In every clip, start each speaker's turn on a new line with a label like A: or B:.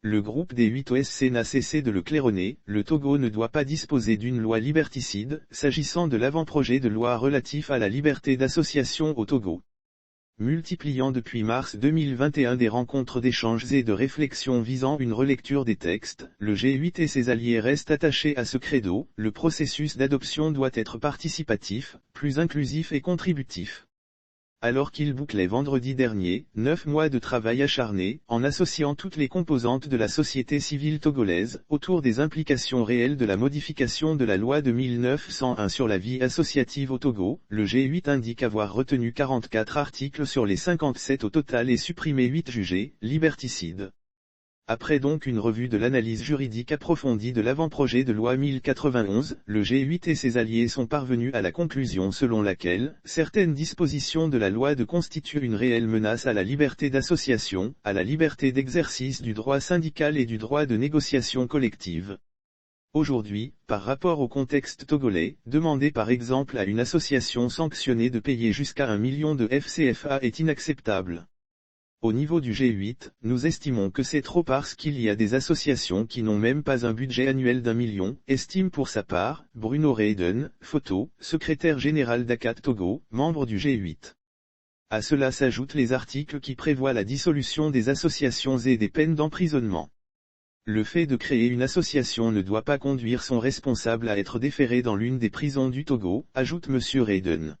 A: Le groupe des 8 OSC n'a cessé de le claironner, le Togo ne doit pas disposer d'une loi liberticide, s'agissant de l'avant-projet de loi relatif à la liberté d'association au Togo. Multipliant depuis mars 2021 des rencontres d'échanges et de réflexions visant une relecture des textes, le G8 et ses alliés restent attachés à ce credo, le processus d'adoption doit être participatif, plus inclusif et contributif. Alors qu'il bouclait vendredi dernier, 9 mois de travail acharné, en associant toutes les composantes de la société civile togolaise, autour des implications réelles de la modification de la loi de 1901 sur la vie associative au Togo, le G8 indique avoir retenu 44 articles sur les 57 au total et supprimé 8 jugés, liberticides. Après donc une revue de l'analyse juridique approfondie de l'avant-projet de loi 1091, le G8 et ses alliés sont parvenus à la conclusion selon laquelle, certaines dispositions de la loi constituent une réelle menace à la liberté d'association, à la liberté d'exercice du droit syndical et du droit de négociation collective. Aujourd'hui, par rapport au contexte togolais, demander par exemple à une association sanctionnée de payer jusqu'à 1 million de FCFA est inacceptable. Au niveau du G8, nous estimons que c'est trop parce qu'il y a des associations qui n'ont même pas un budget annuel d'1 million, estime pour sa part, Bruno Reyden, photo, secrétaire général d'ACAT Togo, membre du G8. À cela s'ajoutent les articles qui prévoient la dissolution des associations et des peines d'emprisonnement. Le fait de créer une association ne doit pas conduire son responsable à être déféré dans l'une des prisons du Togo, ajoute M. Reyden.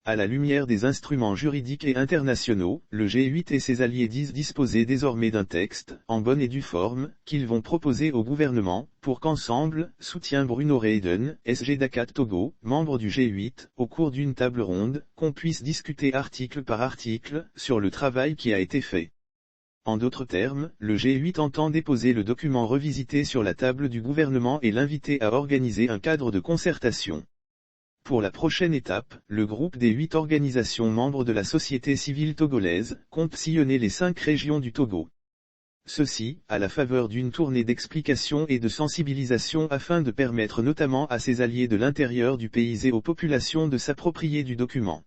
A: À la lumière des instruments juridiques et internationaux, le G8 et ses alliés disent disposer désormais d'un texte, en bonne et due forme, qu'ils vont proposer au gouvernement, pour qu'ensemble, soutient Bruno Reyden, SG d'ACAT Togo, membre du G8, au cours d'une table ronde, qu'on puisse discuter article par article, sur le travail qui a été fait. En d'autres termes, le G8 entend déposer le document revisité sur la table du gouvernement et l'inviter à organiser un cadre de concertation. Pour la prochaine étape, le groupe des 8 organisations membres de la société civile togolaise compte sillonner les 5 régions du Togo. Ceci, à la faveur d'une tournée d'explication et de sensibilisation afin de permettre notamment à ses alliés de l'intérieur du pays et aux populations de s'approprier du document.